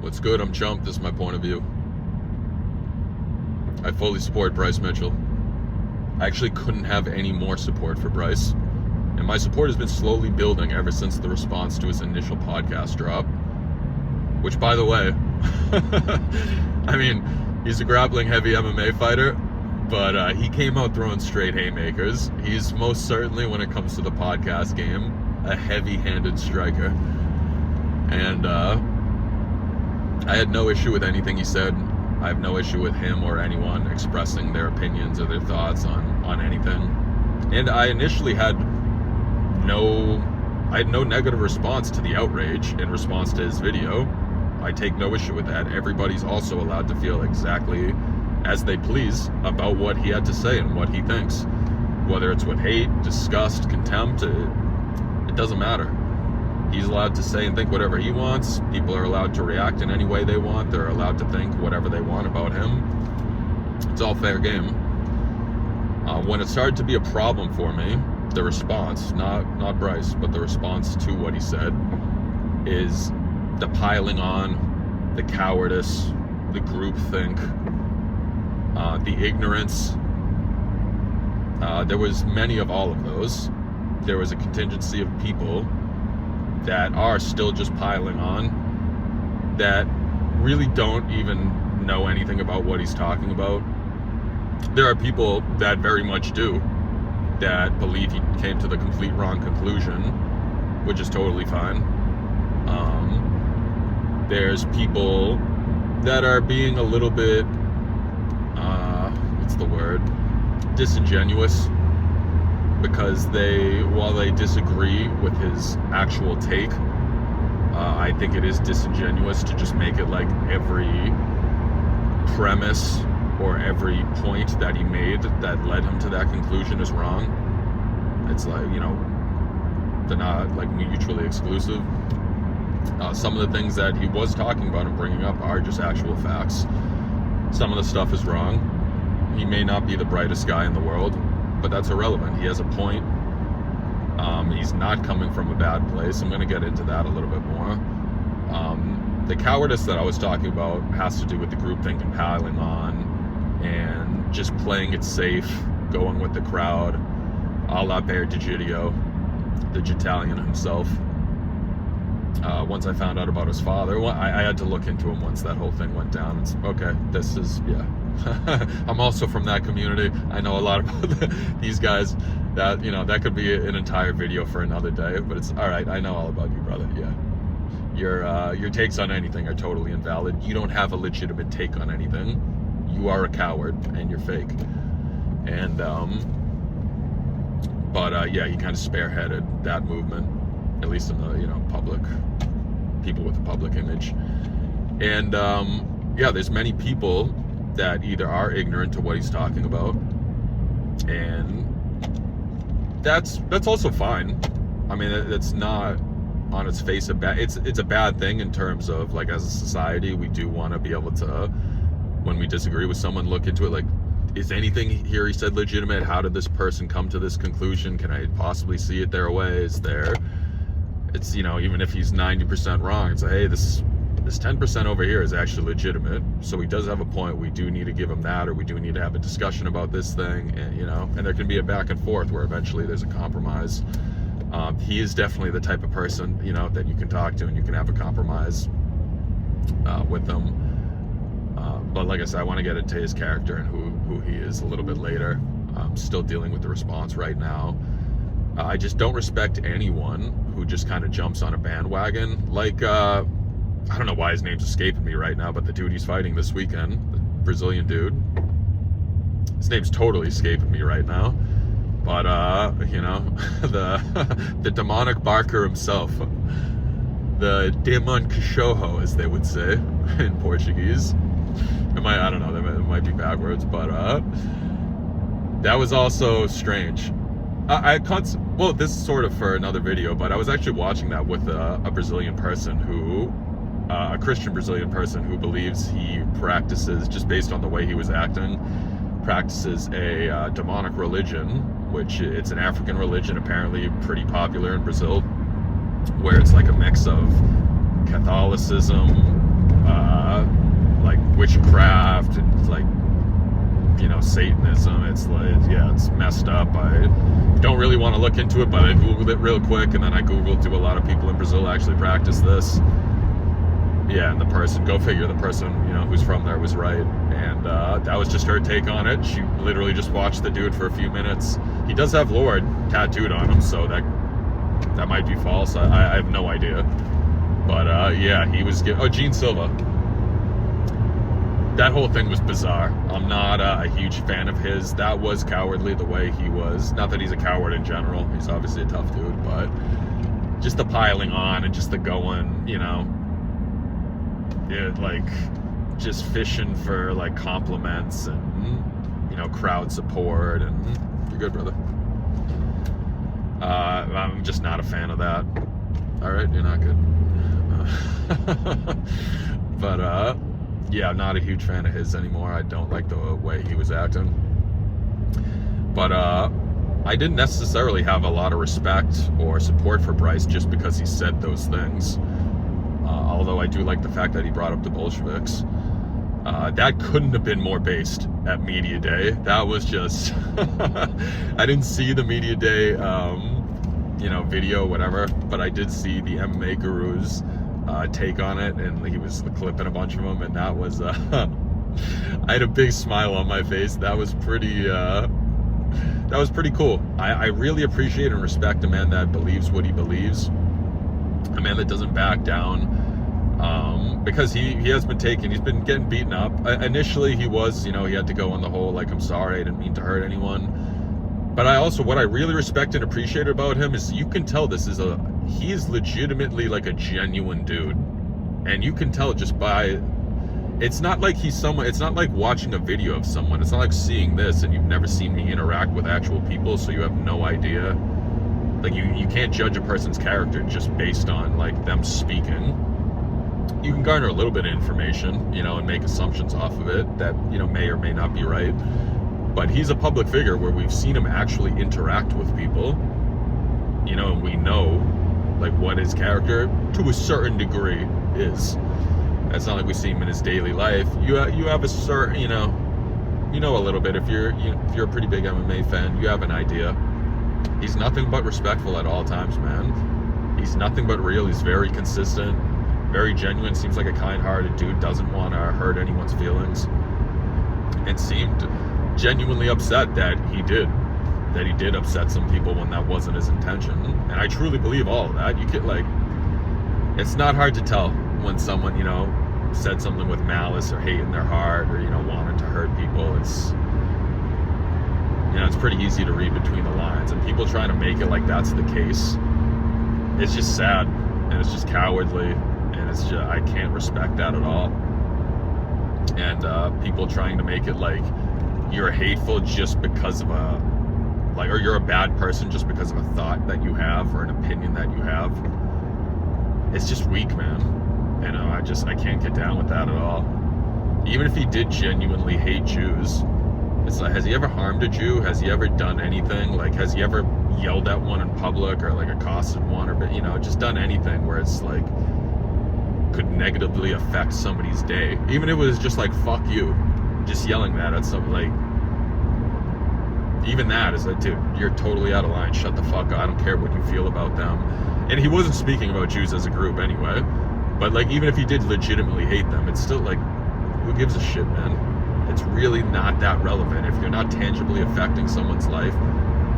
What's good? I'm Chump. This is my point of view. I fully support Bryce Mitchell. I actually couldn't have any more support for Bryce. And my support has been slowly building ever since the response to his initial podcast drop. Which, by the way, I mean, he's a grappling heavy MMA fighter, but he came out throwing straight haymakers. He's most certainly, when it comes to the podcast game, a heavy-handed striker. And I had no issue with anything he said. I have no issue with him or anyone expressing their opinions or their thoughts on anything. And I initially had no negative response to the outrage in response to his video. I take no issue with that. Everybody's also allowed to feel exactly as they please about what he had to say and what he thinks. Whether it's with hate, disgust, contempt, it doesn't matter. He's allowed to say and think whatever he wants. People are allowed to react in any way they want. They're allowed to think whatever they want about him. It's all fair game. When it started to be a problem for me, the response, not Bryce, but the response to what he said, is the piling on, the cowardice, the groupthink, the ignorance. There was many of all of those. There was a contingency of people that are still just piling on, that really don't even know anything about what he's talking about. There are people that very much do, that believe he came to the complete wrong conclusion, which is totally fine. There's people that are being a little bit, disingenuous, because while they disagree with his actual take, I think it is disingenuous to just make it like every premise or every point that he made that led him to that conclusion is wrong. It's like, they're not like mutually exclusive. Some of the things that he was talking about and bringing up are just actual facts. Some of the stuff is wrong. He may not be the brightest guy in the world, but that's irrelevant. He has a point. He's not coming from a bad place. I'm going to get into that a little bit more. The cowardice that I was talking about has to do with the groupthink and piling on and just playing it safe, going with the crowd, a la Bear DiGidio, the Jitalian himself. Once I found out about his father, I had to look into him once that whole thing went down. It's okay. I'm also from that community. I know a lot about these guys. That that could be an entire video for another day. But it's all right. I know all about you, brother. Yeah, your takes on anything are totally invalid. You don't have a legitimate take on anything. You are a coward and you're fake. And he kind of spearheaded that movement, at least in the public, people with a public image. And there's many people that either are ignorant to what he's talking about, and that's also fine. I mean, it's not on its face a bad. It's a bad thing in terms of, like, as a society, we do want to be able to, when we disagree with someone, look into it. Like, is anything here he said legitimate? How did this person come to this conclusion? Can I possibly see it their way? Is there? It's, even if he's 90% wrong, it's like, hey, this 10% over here is actually legitimate, so he does have a point. We do need to give him that, or we do need to have a discussion about this thing, and and there can be a back and forth where eventually there's a compromise. He is definitely the type of person, that you can talk to and you can have a compromise with them. But like I said, I want to get into his character and who he is a little bit later. I'm still dealing with the response right now. I just don't respect anyone who just kind of jumps on a bandwagon. Like, I don't know why his name's escaping me right now, but the dude he's fighting this weekend, the Brazilian dude, his name's totally escaping me right now. But, the demonic barker himself, the demon cachorro, as they would say in Portuguese. I don't know, it might be backwards, but that was also strange. This is sort of for another video, but I was actually watching that with a Brazilian person a Christian Brazilian person who believes he practices, just based on the way he was acting, practices a demonic religion, which it's an African religion, apparently pretty popular in Brazil, where it's like a mix of Catholicism, like witchcraft and like, you know, Satanism. It's like, yeah, it's messed up. I don't really want to look into it, but I Googled it real quick, and then I Googled, do a lot of people in Brazil actually practice this? Yeah, and the person, go figure, the person, you know, who's from there was right. And that was just her take on it. She literally just watched the dude for a few minutes. He does have Lord tattooed on him, so that might be false. I have no idea. But yeah, he was Gene Silva. That whole thing was bizarre. I'm not a huge fan of his. That was cowardly the way he was. Not that he's a coward in general. He's obviously a tough dude, but just the piling on and just the going, you know, like just fishing for like compliments and, you know, crowd support. And you're good, brother. I'm just not a fan of that. All right, you're not good. But yeah, I'm not a huge fan of his anymore. I don't like the way he was acting. But I didn't necessarily have a lot of respect or support for Bryce just because he said those things. Although I do like the fact that he brought up the Bolsheviks. That couldn't have been more based at Media Day. That was just... I didn't see the Media Day, you know, video, whatever, but I did see the MMA Guru's take on it, and he was clipping a bunch of them, and that was... I had a big smile on my face. That was pretty cool. I really appreciate and respect a man that believes what he believes. A man that doesn't back down. Because he has been he's been getting beaten up. Initially he was, you know, he had to go on the whole, like, I'm sorry, I didn't mean to hurt anyone. But what I really respect and appreciate about him is you can tell he's legitimately like a genuine dude. And you can tell just by, it's not like it's not like watching a video of someone. It's not like seeing this and you've never seen me interact with actual people, so you have no idea. Like, you can't judge a person's character just based on, like, them speaking. You can garner a little bit of information, you know, and make assumptions off of it that, you know, may or may not be right. But he's a public figure where we've seen him actually interact with people, you know, and we know, like, what his character, to a certain degree, is. It's not like we see him in his daily life. You have a certain, you know a little bit. If you're a pretty big MMA fan, you have an idea. He's nothing but respectful at all times, man. He's nothing but real. He's very consistent, very genuine, seems like a kind-hearted dude, doesn't want to hurt anyone's feelings, and seemed genuinely upset that he did upset some people when that wasn't his intention. And I truly believe all of that. You could, like, it's not hard to tell when someone, you know, said something with malice or hate in their heart, or, you know, wanted to hurt people. It's, you know, it's pretty easy to read between the lines, and people trying to make it like that's the case, it's just sad, and it's just cowardly, and it's just, I can't respect that at all. And people trying to make it like you're hateful just because of or you're a bad person just because of a thought that you have or an opinion that you have. It's just weak, man. You know, I can't get down with that at all. Even if he did genuinely hate Jews, it's like, has he ever harmed a Jew? Has he ever done anything? Like, has he ever yelled at one in public or, like, accosted one, or, you know, just done anything where it's like could negatively affect somebody's day? Even if it was just like, fuck you, just yelling that at something, like, even that is like, dude, you're totally out of line, shut the fuck up, I don't care what you feel about them. And he wasn't speaking about Jews as a group anyway, but, like, even if he did legitimately hate them, it's still like, who gives a shit, man? It's really not that relevant. If you're not tangibly affecting someone's life,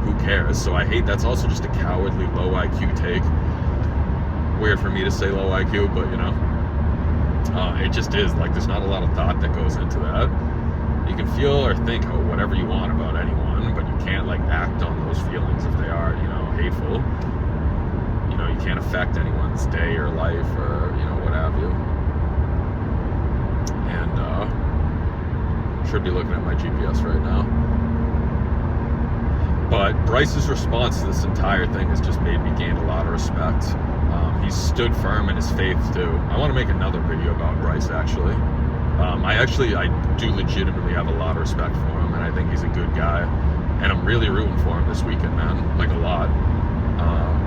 who cares? So I hate, that's also just a cowardly, low IQ take. Weird for me to say low IQ, but, you know, it just is. Like, there's not a lot of thought that goes into that. You can feel or think whatever you want about anyone, but you can't, like, act on those feelings if they are, you know, hateful. You know, you can't affect anyone's day or life or, you know, what have you. And should be looking at my GPS right now. But Bryce's response to this entire thing has just made me gain a lot of respect. He stood firm in his faith too. I want to make another video about Bryce, actually. I do legitimately have a lot of respect for him, and I think he's a good guy. And I'm really rooting for him this weekend, man. Like, a lot.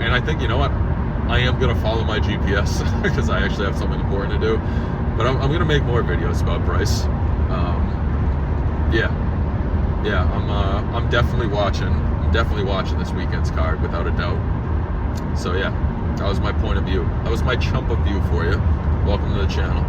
And I think, you know what? I am going to follow my GPS because I actually have something important to do. But I'm gonna make more videos about Bryce. I'm definitely watching. I'm definitely watching this weekend's card without a doubt. So yeah, that was my point of view. That was my chump of view for you. Welcome to the channel.